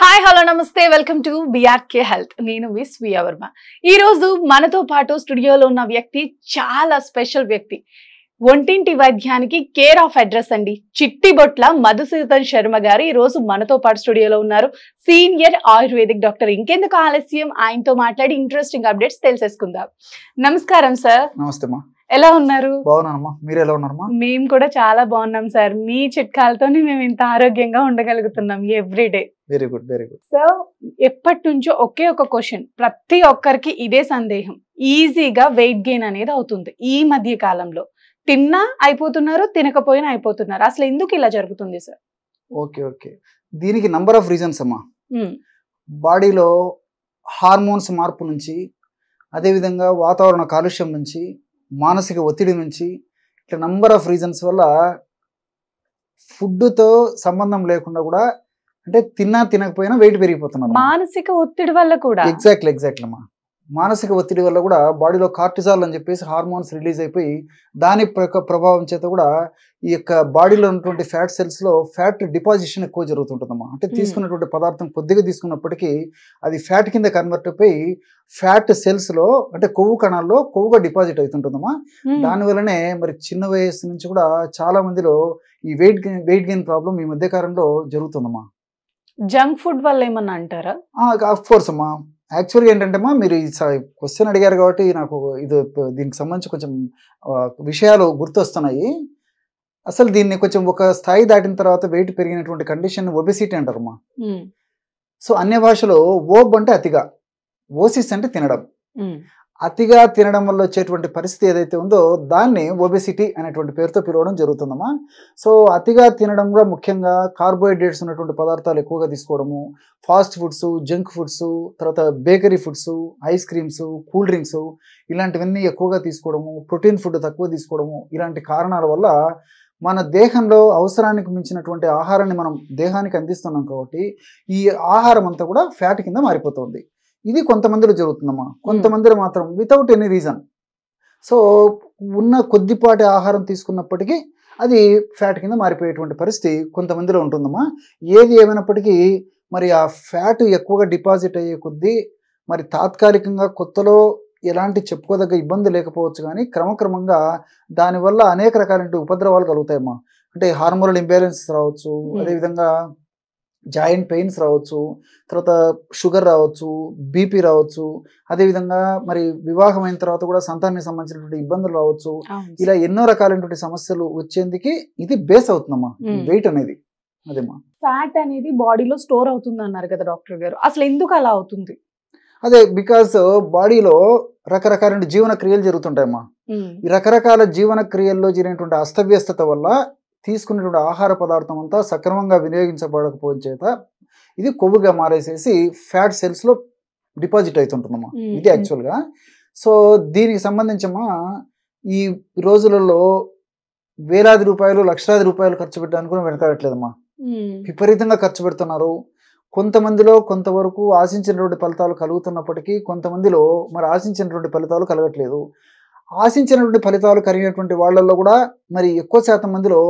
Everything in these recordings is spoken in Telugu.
హాయ్ హలో నమస్తే వెల్కమ్ టు బిఆర్కే హెల్త్. నేను మిస్ వియా వర్మ. ఈ రోజు మనతో పాటు స్టూడియోలో ఉన్న వ్యక్తి చాలా స్పెషల్ వ్యక్తి. ఒంటింటి వైద్యానికి కేర్ ఆఫ్ అడ్రస్ అండి. చిట్టిబొట్ల మధుసూదన్ శర్మ గారు ఈ రోజు మనతో పాటు స్టూడియోలో ఉన్నారు. Senior ayurvedic doctor. ఇంకెందుకు ఆలస్యం, ఆయనతో మాట్లాడి ఇంట్రెస్టింగ్ అప్డేట్స్ తెలిసేసుకుందాం. నమస్కారం సార్. నమస్తే అమ్మా. ఎలా ఉన్నారు? బాగున్నానమ్మా. మీరు ఎలా ఉన్నారమ్మా? మేము కూడా చాలా బాగున్నాం సార్. మీ చిట్కాలతోనే మేము ఇంత ఆరోగ్యంగా ఉండగలుగుతున్నాం everyday. Very good, very good. So ఎప్పటి నుంచో ఒకే ఒక క్వశ్చన్, ప్రతి ఒక్కరికి ఇదే సందేహం. ఈజీగా వెయిట్ గెయిన్ అనేది అవుతుంది ఈ మధ్య కాలంలో. తిన్నా అయిపోతున్నారు, తినకపోయినా అయిపోతున్నారు. అసలు ఎందుకు ఇలా జరుగుతుంది సార్? ఓకే ఓకే, దీనికి నంబర్ ఆఫ్ రీజన్స్ అమ్మా. బాడీలో హార్మోన్స్ మార్పు నుంచి, అదేవిధంగా వాతావరణ కాలుష్యం నుంచి, మానసిక ఒత్తిడి నుంచి, ఇట్లా నంబర్ ఆఫ్ రీజన్స్ వల్ల ఫుడ్తో సంబంధం లేకుండా కూడా, అంటే తిన్నా తినకపోయినా వెయిట్ పెరిగిపోతున్నారు. మానసిక ఒత్తిడి వల్ల కూడా. ఎగ్జాక్ట్లీ అమ్మా. మానసిక ఒత్తిడి వల్ల కూడా బాడీలో కార్టిజాల్ అని చెప్పేసి హార్మోన్స్ రిలీజ్ అయిపోయి, దాని ప్రభావం చేత కూడా ఈ యొక్క బాడీలో ఉన్నటువంటి ఫ్యాట్ సెల్స్ లో ఫ్యాట్ డిపాజిషన్ ఎక్కువ జరుగుతుంటుందమ్మా. అంటే తీసుకున్నటువంటి పదార్థం కొద్దిగా తీసుకున్నప్పటికీ అది ఫ్యాట్ కింద కన్వర్ట్ అయిపోయి ఫ్యాట్ సెల్స్ లో, అంటే కొవ్వు కణాల్లో కొవ్వుగా డిపాజిట్ అవుతుంటుందమ్మా. దానివల్లనే మరి చిన్న వయస్సు నుంచి కూడా చాలా మందిలో ఈ వెయిట్ గెయిన్ ప్రాబ్లం ఈ మధ్య కాలంలో జరుగుతుందమ్మా. జంక్ ఫుడ్ వల్ల ఏమన్నా అంటారా? ఆఫ్ కోర్స్ అమ్మా. యాక్చువల్గా ఏంటంటేమ్మా, మీరు ఈ క్వశ్చన్ అడిగారు కాబట్టి నాకు దీనికి సంబంధించి కొంచెం విషయాలు గుర్తొస్తున్నాయి. అసలు దీన్ని కొంచెం ఒక స్థాయి దాటిన తర్వాత వెయిట్ పెరిగినటువంటి కండిషన్ ఒబెసిటీ అంటారమ్మా. సో అన్య భాషలో ఓబ్ అంటే అతిగా, ఓసిస్ అంటే తినడం. అతిగా తినడం వల్ల వచ్చేటువంటి పరిస్థితి ఏదైతే ఉందో దాన్ని ఒబెసిటీ అనేటువంటి పేరుతో పిలవడం జరుగుతుందమ్మా. సో అతిగా తినడం కూడా ముఖ్యంగా కార్బోహైడ్రేట్స్ ఉన్నటువంటి పదార్థాలు ఎక్కువగా తీసుకోవడము, ఫాస్ట్ ఫుడ్స్, జంక్ ఫుడ్స్, తర్వాత bakery foods, ice creams, cool drinks, ఇలాంటివన్నీ ఎక్కువగా తీసుకోవడము, ప్రోటీన్ ఫుడ్ తక్కువ తీసుకోవడము, ఇలాంటి కారణాల వల్ల మన దేహంలో అవసరానికి మించినటువంటి ఆహారాన్ని మనం దేహానికి అందిస్తున్నాం కాబట్టి ఈ ఆహారం అంతా కూడా ఫ్యాట్ కింద మారిపోతుంది. ఇది కొంతమందిలో జరుగుతుందమ్మా. కొంతమందిలో మాత్రం వితౌట్ ఎనీ రీజన్. సో ఉన్న కొద్దిపాటి ఆహారం తీసుకున్నప్పటికీ అది ఫ్యాట్ కింద మారిపోయేటువంటి పరిస్థితి కొంతమందిలో ఉంటుందమ్మా. ఏది ఏమైనప్పటికీ మరి ఆ ఫ్యాట్ ఎక్కువగా డిపాజిట్ అయ్యే కొద్దీ మరి తాత్కాలికంగా కొత్తలో ఎలాంటి చెప్పుకోదగ్గ ఇబ్బంది లేకపోవచ్చు, కానీ క్రమక్రమంగా దానివల్ల అనేక రకాలైన ఉపద్రవాలు కలుగుతాయమ్మా. అంటే హార్మోనల్ ఇంబ్యాలెన్స్ రావచ్చు, అదేవిధంగా జాయింట్ పెయిన్స్ రావచ్చు, తర్వాత షుగర్ రావచ్చు, బీపీ రావచ్చు, అదేవిధంగా మరి వివాహం అయిన తర్వాత కూడా సంతానానికి సంబంధించినటువంటి ఇబ్బందులు రావచ్చు. ఇలా ఎన్నో రకాలైనటువంటి సమస్యలు వచ్చేందుకు ఇది బేస్ అవుతుందమ్మా వెయిట్ అనేది. అదేమ్మా, ఫ్యాట్ అనేది బాడీలో స్టోర్ అవుతుంది అన్నారు కదా డాక్టర్ గారు. అసలు ఎందుకు అలా అవుతుంది? అదే బికాస్ బాడీలో రకరకాల జీవన క్రియలు జరుగుతుంటాయమ్మా. ఈ రకరకాల జీవన క్రియల్లో జరిగినటువంటి అస్తవ్యస్తత వల్ల తీసుకున్నటువంటి ఆహార పదార్థం అంతా సక్రమంగా వినియోగించబడకపోవడం చేత ఇది కొవ్వుగా మారేసేసి ఫ్యాట్ సెల్స్ లో డిపాజిట్ అవుతుంటుందమ్మా. ఇది యాక్చువల్గా. సో దీనికి సంబంధించమ్మా ఈ రోజులలో వేలాది రూపాయలు, లక్షలాది రూపాయలు ఖర్చు పెట్టడానికి కూడా వెనకాడట్లేదమ్మా. విపరీతంగా ఖర్చు పెడుతున్నారు. కొంతమందిలో కొంతవరకు ఆశించినటువంటి ఫలితాలు కలుగుతున్నప్పటికీ కొంతమందిలో మరి ఆశించినటువంటి ఫలితాలు కలగట్లేదు. ఆశించినటువంటి ఫలితాలు కలిగినటువంటి వాళ్ళల్లో కూడా మరి ఎక్కువ శాతం మందిలో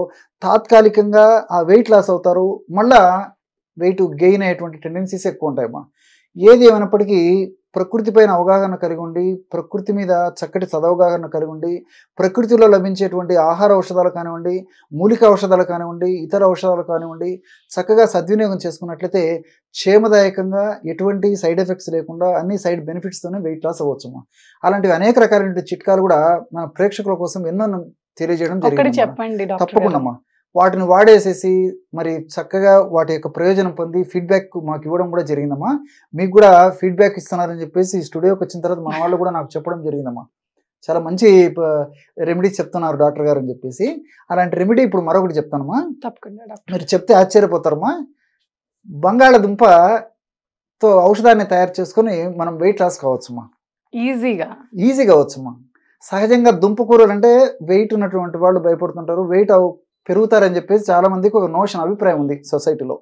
తాత్కాలికంగా ఆ వెయిట్ లాస్ అవుతారు, మళ్ళా వెయిట్ గెయిన్ అయ్యేటువంటి టెండెన్సీస్ ఎక్కువ ఉంటాయమ్మా. ఏది ఏమైనప్పటికీ ప్రకృతి పైన అవగాహన కలిగి ఉండి, ప్రకృతి మీద చక్కటి సదవగాహన కలిగి ఉండి, ప్రకృతిలో లభించేటువంటి ఆహార ఔషధాలు కానివ్వండి, మూలిక ఔషధాలు కానివ్వండి, ఇతర ఔషధాలు కానివ్వండి, చక్కగా సద్వినియోగం చేసుకున్నట్లయితే క్షేమదాయకంగా ఎటువంటి సైడ్ ఎఫెక్ట్స్ లేకుండా అన్ని సైడ్ బెనిఫిట్స్తోనే వెయిట్ లాస్ అవ్వచ్చమ్మా. అలాంటివి అనేక రకాలైన చిట్కాలు కూడా మన ప్రేక్షకుల కోసం ఎన్నో తెలియజేయడం జరిగింది. తప్పకుండా అమ్మా వాటిని వాడేసేసి మరి చక్కగా వాటి యొక్క ప్రయోజనం పొంది ఫీడ్బ్యాక్ మాకు ఇవ్వడం కూడా జరిగిందమ్మా. మీకు కూడా ఫీడ్బ్యాక్ ఇస్తున్నారని చెప్పేసి స్టూడియోకి వచ్చిన తర్వాత మన వాళ్ళు కూడా నాకు చెప్పడం జరిగిందమ్మా. చాలా మంచి రెమెడీస్ చెప్తున్నారు డాక్టర్ గారు అని చెప్పేసి. అలాంటి రెమెడీ ఇప్పుడు మరొకటి చెప్తానమ్మా. తప్పకుండా మీరు చెప్తే ఆశ్చర్యపోతారమ్మా. బంగాళదుంపతో ఔషధాన్ని తయారు చేసుకొని మనం వెయిట్ లాస్ కావచ్చమ్మా. ఈజీగా అవచ్చమ్మా. సహజంగా దుంప కూరలు అంటే వెయిట్ ఉన్నటువంటి వాళ్ళు భయపడుతుంటారు, వెయిట్ పెరుగుతారని చెప్పేసి చాలా మందికి ఒక నోషన్ అభిప్రాయం ఉంది సొసైటీలో.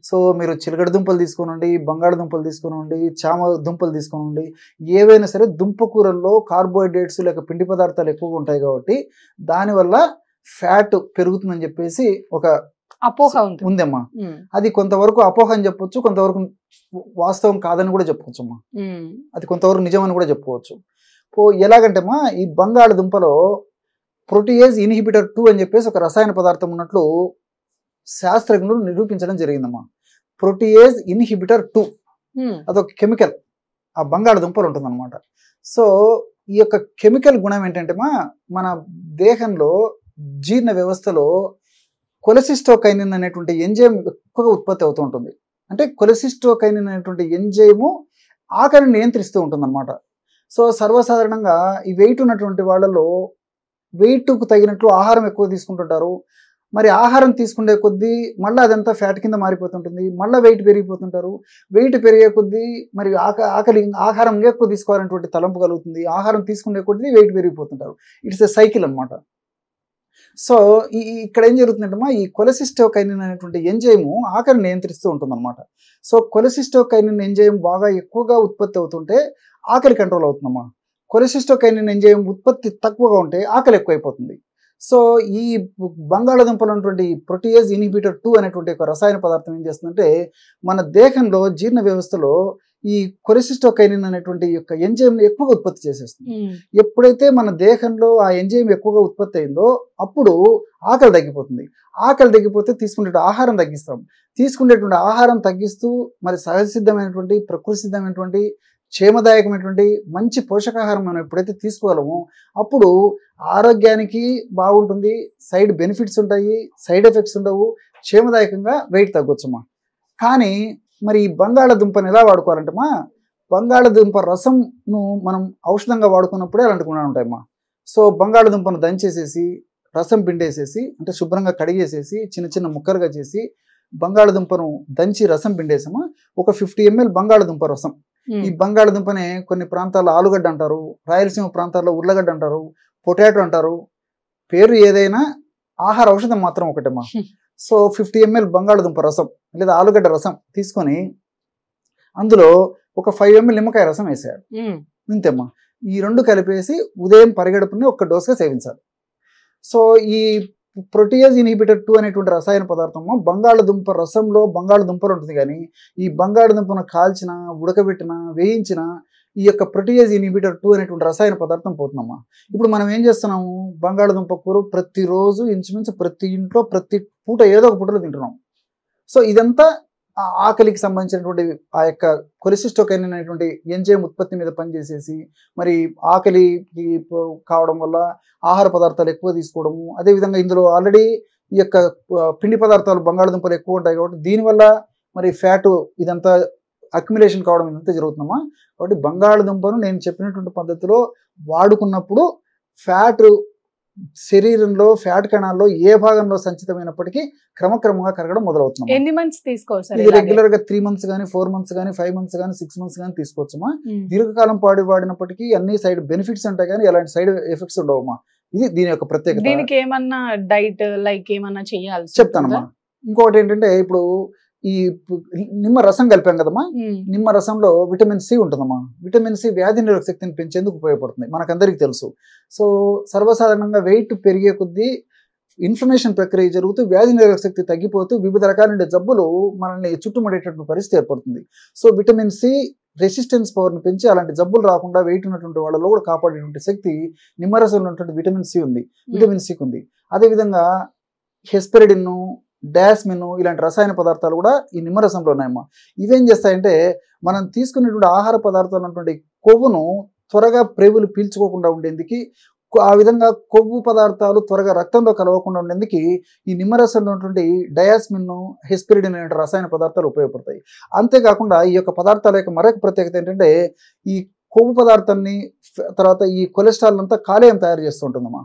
సో మీరు చిలకడ దుంపలు తీసుకునండి, బంగాళదుంపలు తీసుకునండి, చామ దుంపలు తీసుకునండి, ఏవైనా సరే దుంప కూరల్లో కార్బోహైడ్రేట్స్ లేక పిండి పదార్థాలు ఎక్కువగా ఉంటాయి కాబట్టి దానివల్ల ఫ్యాట్ పెరుగుతుందని చెప్పేసి ఒక అపోహ ఉంది. ఉందమ్మా. అది కొంతవరకు అపోహ అని చెప్పొచ్చు, కొంతవరకు వాస్తవం కాదని కూడా చెప్పొచ్చు అమ్మా. అది కొంతవరకు నిజమని కూడా చెప్పుకోవచ్చు. ఎలాగంటేమా ఈ బంగాళదుంపలో ప్రోటీయేజ్ ఇన్హిబిటర్ 2 అని చెప్పేసి ఒక రసాయన పదార్థం ఉన్నట్లు శాస్త్రజ్ఞులు నిరూపించడం జరిగిందమ్మా. ప్రోటీయేజ్ ఇన్హిబిటర్ 2 అదొక కెమికల్ ఆ బంగాళదుంపలు ఉంటుందన్నమాట. సో ఈ యొక్క కెమికల్ గుణం ఏంటంటే మన దేహంలో జీర్ణ వ్యవస్థలో కొలెసిస్టోకైనిన్ అనేటువంటి ఎంజైమ్ ఎక్కువగా ఉత్పత్తి అవుతూ ఉంటుంది. అంటే కొలెసిస్టోకైనిన్ అనేటువంటి ఎంజైము ఆకలిని నియంత్రిస్తూ ఉంటుంది అనమాట. సో సర్వసాధారణంగా ఈ వెయిట్ ఉన్నటువంటి వాళ్ళలో వెయిట్కు తగినట్లు ఆహారం ఎక్కువ తీసుకుంటుంటారు. మరి ఆహారం తీసుకునే కొద్దీ మళ్ళీ అదంతా ఫ్యాట్ కింద మారిపోతుంటుంది, మళ్ళీ వెయిట్ పెరిగిపోతుంటారు. వెయిట్ పెరిగే కొద్దీ మరి ఆకలి ఆహారం ఎక్కువ తీసుకోవాలనేటువంటి తలంపు కలుగుతుంది, ఆహారం తీసుకునే కొద్దీ వెయిట్ పెరిగిపోతుంటారు. ఇట్స్ ఎ సైకిల్ అనమాట. సో ఇక్కడ ఏం జరుగుతుందంటే ఈ కొలెసిస్టోకైనిన్ అనేటువంటి ఎంజైము ఆకలిని నియంత్రిస్తూ ఉంటుంది అనమాట. సో కొలెసిస్టోకైనిన్ ఎంజైమ్ బాగా ఎక్కువగా ఉత్పత్తి అవుతుంటే ఆకలి కంట్రోల్ అవుతుందమ్మా. కొలెసిస్టోకైనిన్ ఎంజైమ్ ఉత్పత్తి తక్కువగా ఉంటే ఆకలి ఎక్కువైపోతుంది. సో ఈ బంగాళదుంపలో ఉన్నటువంటి ప్రోటీయేజ్ ఇన్హిబిటర్ 2 అనేటువంటి ఒక రసాయన పదార్థం ఏం చేస్తుందంటే మన దేహంలో జీర్ణ వ్యవస్థలో ఈ కొలెసిస్టోకైనిన్ అనేటువంటి యొక్క ఎంజైమ్ ఎక్కువగా ఉత్పత్తి చేసేస్తుంది. ఎప్పుడైతే మన దేహంలో ఆ ఎంజైమ్ ఎక్కువగా ఉత్పత్తి అయిందో అప్పుడు ఆకలి తగ్గిపోతుంది. ఆకలి తగ్గిపోతే తీసుకునే ఆహారం తగ్గిస్తాం. తీసుకునేటువంటి ఆహారం తగ్గిస్తూ మరి సహజసిద్ధమైనటువంటి ప్రకృతి సిద్ధమైనటువంటి క్షేమదాయకమైనటువంటి మంచి పోషకాహారం మనం ఎప్పుడైతే తీసుకోగలమో అప్పుడు ఆరోగ్యానికి బాగుంటుంది, సైడ్ బెనిఫిట్స్ ఉంటాయి, సైడ్ ఎఫెక్ట్స్ ఉండవు, క్షేమదాయకంగా వెయిట్ తగ్గొచ్చమ్మా. కానీ మరి ఈ బంగాళదుంపని ఎలా వాడుకోవాలంటే బంగాళదుంప రసంను మనం ఔషధంగా వాడుకున్నప్పుడే అలాంటి గుణాలు ఉంటాయమ్మా. సో బంగాళదుంపను దంచేసేసి రసం పిండేసేసి అంటే శుభ్రంగా కడిగేసేసి చిన్న చిన్న ముక్కలుగా చేసి బంగాళదుంపను దంచి రసం పిండేసామా. ఒక 50 ml బంగాళదుంప రసం. ఈ బంగాళదుంపనే కొన్ని ప్రాంతాల్లో ఆలుగడ్డ అంటారు, రాయలసీమ ప్రాంతాల్లో ఉర్లగడ్డ అంటారు, పొటాటో అంటారు. పేరు ఏదైనా ఆహార ఔషధం మాత్రం ఒకటేమ్మా. సో 50 ml బంగాళదుంప రసం లేదా ఆలుగడ్డ రసం తీసుకొని అందులో ఒక 5 ml నిమ్మకాయ రసం వేసేయాలి. ఇంతేమ్మా. ఈ రెండు కలిపేసి ఉదయం పరిగెడుపుని ఒక్క డోస్గా సేవించాలి. సో ఈ ప్రోటీయేజ్ ఇన్హిబిటర్ 2 అనేటువంటి రసాయన పదార్థము బంగాళదుంప రసంలో బంగాళదుంపలు ఉంటుంది. కానీ ఈ బంగాళదుంపను కాల్చిన, ఉడకబెట్టిన, వేయించిన ఈ యొక్క ప్రోటీయేజ్ ఇన్హిబిటర్ 2 అనేటువంటి రసాయన పదార్థం పోతుందమ్మా. ఇప్పుడు మనం ఏం చేస్తున్నాము, బంగాళదుంప కూర ప్రతిరోజు ఇంచుమించు ప్రతి ఇంట్లో ప్రతి పూట ఏదో ఒక పూటలో తింటున్నాం. సో ఇదంతా ఆకలికి సంబంధించినటువంటి ఆ యొక్క కొలెసిస్టోకైనిన్ అనేటువంటి ఎంజైమ్ ఉత్పత్తి మీద పనిచేసేసి మరి ఆకలికి కావడం వల్ల ఆహార పదార్థాలు ఎక్కువ తీసుకోవడము, అదేవిధంగా ఇందులో ఆల్రెడీ ఈ యొక్క పిండి పదార్థాలు బంగాళదుంపలు ఎక్కువ ఉంటాయి కాబట్టి దీనివల్ల మరి ఫ్యాటు ఇదంతా అక్యుమిలేషన్ కావడం ఇదంతా జరుగుతుందమ్మా. కాబట్టి బంగాళదుంపను నేను చెప్పినటువంటి పద్ధతిలో వాడుకున్నప్పుడు ఫ్యాట్ శరీరంలో ఫ్యాట్ కణాల్లో ఏ భాగంలో సంచితమైనప్పటికీ క్రమక్రమంగా కరగడం మొదలవుతుంది. ఎన్ని మంత్స్ తీసుకోవాలి సార్? ఇది రెగ్యులర్ గా 3 months కానీ 4 months కానీ 5 months కానీ 6 months కానీ తీసుకోవచ్చమ్మా. దీర్ఘకాలం వాడినప్పటికీ అన్ని సైడ్ బెనిఫిట్స్ ఉంటాయి కానీ ఎలాంటి సైడ్ ఎఫెక్ట్స్ ఉండవమ్మా. ఇది దీని యొక్క ప్రత్యేకత. దీనికి ఏమన్నా డైట్ లైక్ ఏమన్నా చేయాలి చెప్తానమ్మా. ఇంకొకటి ఏంటంటే ఇప్పుడు ఈ నిమ్మ రసం కలిపాం కదమ్మా, నిమ్మ రసంలో విటమిన్ సి ఉంటుందమ్మా. విటమిన్ సి వ్యాధి నిరోధక శక్తిని పెంచేందుకు ఉపయోగపడుతుంది, మనకందరికీ తెలుసు. సో సర్వసాధారణంగా వెయిట్ పెరిగే కొద్దీ ఇన్ఫ్లమేషన్ ప్రక్రియ జరుగుతూ వ్యాధి నిరోధక శక్తి తగ్గిపోతూ వివిధ రకాల జబ్బులు మనల్ని చుట్టుముడేటటువంటి పరిస్థితి ఏర్పడుతుంది. సో విటమిన్ సి రెసిస్టెన్స్ పవర్ని పెంచి అలాంటి జబ్బులు రాకుండా వెయిట్ ఉన్నటువంటి వాళ్ళలో కూడా కాపాడేటువంటి శక్తి నిమ్మరసంలో ఉన్నటువంటి విటమిన్ సి ఉంది, విటమిన్ సికి ఉంది. అదేవిధంగా హెస్పెరిడిన్, డాస్మిన్ ఇలాంటి రసాయన పదార్థాలు కూడా ఈ నిమ్మరసంలో ఉన్నాయమ్మా. ఇవేం చేస్తాయంటే మనం తీసుకునేటువంటి ఆహార పదార్థాలు ఉన్నటువంటి కొవ్వును త్వరగా ప్రేగులు పీల్చుకోకుండా ఉండేందుకు, ఆ విధంగా కొవ్వు పదార్థాలు త్వరగా రక్తంలో కలవకుండా ఉండేందుకు ఈ నిమ్మరసంలో ఉన్నటువంటి డయాస్మిన్, హెస్పెరిడిన్ అనే రసాయన పదార్థాలు ఉపయోగపడతాయి. అంతేకాకుండా ఈ యొక్క పదార్థాల యొక్క మరొక ప్రత్యేకత ఏంటంటే ఈ కొవ్వు పదార్థాన్ని తర్వాత ఈ కొలెస్ట్రాల్ అంతా కాలేయం తయారు చేస్తూ ఉంటుందమ్మా.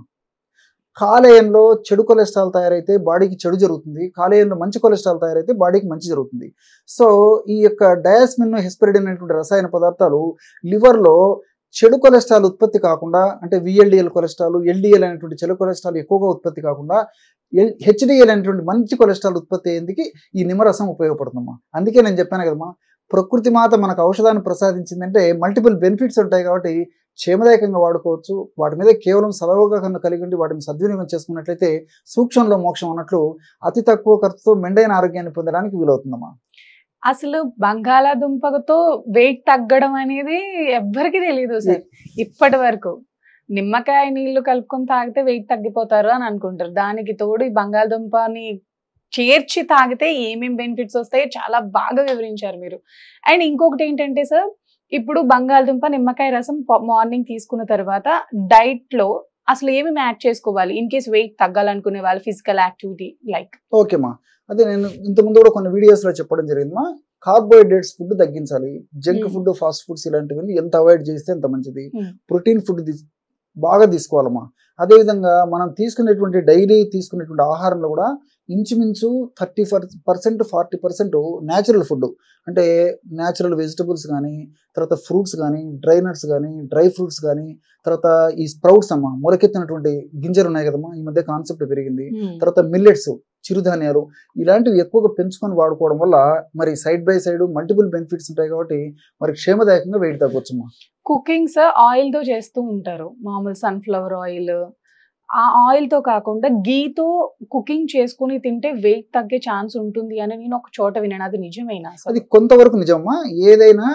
కాలేయంలో చెడు కొలెస్ట్రాల్ తయారైతే బాడీకి చెడు జరుగుతుంది, కాలేయంలో మంచి కొలెస్ట్రాల్ తయారైతే బాడీకి మంచి జరుగుతుంది. సో ఈ యొక్క డయాస్మిన్, హెస్పెరిడిన్ అనేటువంటి రసాయన పదార్థాలు లివర్లో చెడు కొలెస్ట్రాల్ ఉత్పత్తి కాకుండా, అంటే విఎల్డిఎల్ కొలెస్ట్రాల్, ఎల్డిఎల్ అనేటువంటి చెడు కొలెస్ట్రాల్ ఎక్కువగా ఉత్పత్తి కాకుండా హెచ్డిఎల్ అనేటువంటి మంచి కొలెస్ట్రాల్ ఉత్పత్తి అయ్యేందుకు ఈ నిమ్మరసం ఉపయోగపడుతుందమ్మా. అందుకే నేను చెప్పాను కదమ్మా, ప్రకృతి మాత మనకు ఔషధాన్ని ప్రసాదించిందంటే మల్టిపుల్ బెనిఫిట్స్ ఉంటాయి కాబట్టి క్షేమదాయకంగా వాడుకోవచ్చు. వాటి మీద కేవలం సదవగాహన కలిగి ఉండి వాటిని సద్వినియోగం చేసుకున్నట్లయితే సూక్ష్మంలో మోక్షం అన్నట్లు అతి తక్కువ ఖర్చుతో మెండైన ఆరోగ్యాన్ని పొందడానికి వీలవుతుందమ్మా. అసలు బంగాళాదుంపతో వెయిట్ తగ్గడం అనేది ఎవ్వరికి తెలియదు సార్ ఇప్పటి వరకు. నిమ్మకాయ నీళ్లు కలుపుకొని తాగితే వెయిట్ తగ్గిపోతారు అని అనుకుంటారు. దానికి తోడు ఈ బంగాళదుంపని చేర్చి తాగితే ఏమేం బెనిఫిట్స్ వస్తాయో చాలా బాగా వివరించారు మీరు. అండ్ ఇంకొకటి ఏంటంటే సార్, ఇప్పుడు బంగాళదుంప నిమ్మకాయ రసం మార్నింగ్ తీసుకున్న తర్వాత డైట్ లో అసలు ఏమేమి యాడ్ చేసుకోవాలి ఇన్ కేస్ వెయిట్ తగ్గాలనుకునే వాళ్ళు, ఫిజికల్ యాక్టివిటీ లైక్? ఓకేమా, అదే నేను ఇంతకుముందు కూడా కొన్ని వీడియోస్ లో చెప్పడం జరిగిందమ్మా. కార్బోహైడ్రేట్స్ ఫుడ్ తగ్గించాలి. జంక్ ఫుడ్, ఫాస్ట్ ఫుడ్స్ ఇలాంటివన్నీ ఎంత అవాయిడ్ చేస్తే ఎంత మంచిది. ప్రోటీన్ ఫుడ్ బాగా తీసుకోవాలమ్మా. అదేవిధంగా మనం తీసుకునేటువంటి డైలీ తీసుకునేటువంటి ఆహారంలో కూడా ఇంచుమించు 30% 40% న్యాచురల్ ఫుడ్, అంటే న్యాచురల్ వెజిటబుల్స్ కానీ, తర్వాత ఫ్రూట్స్ కానీ, డ్రై నట్స్ కానీ, డ్రై ఫ్రూట్స్ కానీ, తర్వాత ఈ స్ప్రౌట్స్ అమ్మా, మొలకెత్తినటువంటి గింజలు ఉన్నాయి కదమ్మా, ఈ మధ్య కాన్సెప్ట్ పెరిగింది. తర్వాత మిల్లెట్స్, చిరుధాన్యాలు, ఇలాంటివి ఎక్కువగా పెంచుకొని వాడుకోవడం వల్ల మరి side by side multiple benefits ఉంటాయి కాబట్టి మరి క్షేమదాయకంగా వెయిట్ తగ్గొచ్చమ్మా. కుకింగ్స్ ఆయిల్ తో చేస్తూ ఉంటారు, మామూలు సన్ఫ్లవర్ ఆయిల్. ఆ ఆయిల్ తో కాకుండా గీతో కుకింగ్ చేసుకుని తింటే వెయిట్ తగ్గే ఛాన్స్ ఉంటుంది అని నేను ఒక చోట విన్నాను. అది నిజమేనా? అది కొంతవరకు నిజమ్మా. ఏదైనా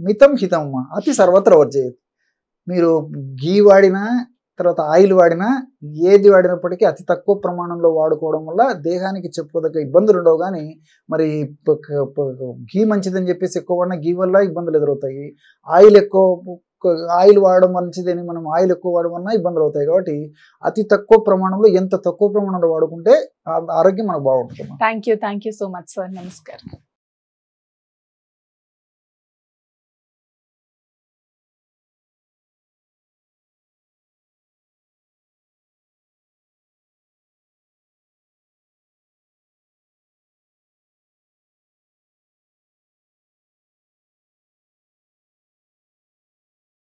మితం హితమ్మా, అతి సర్వత్ర వర్జయత్. మీరు గీ వాడినా తర్వాత ఆయిల్ వాడినా ఏది వాడినప్పటికీ అతి తక్కువ ప్రమాణంలో వాడుకోవడం వల్ల దేహానికి చెప్పుకోదగ్గ ఇబ్బందులు ఉండవు. కానీ మరి గీ మంచిదని చెప్పేసి ఎక్కువ వాడినా గీ వల్ల ఇబ్బందులు ఎదురవుతాయి. ఆయిల్ వాడడం మంచిదని మనం ఆయిల్ ఎక్కువ వాడడం వల్ల ఇబ్బందులు అవుతాయి. కాబట్టి అతి తక్కువ ప్రమాణంలో, ఎంత తక్కువ ప్రమాణంలో వాడుకుంటే ఆరోగ్యం మనకు బాగుంటుంది. Thank you so much sir. నమస్కారం.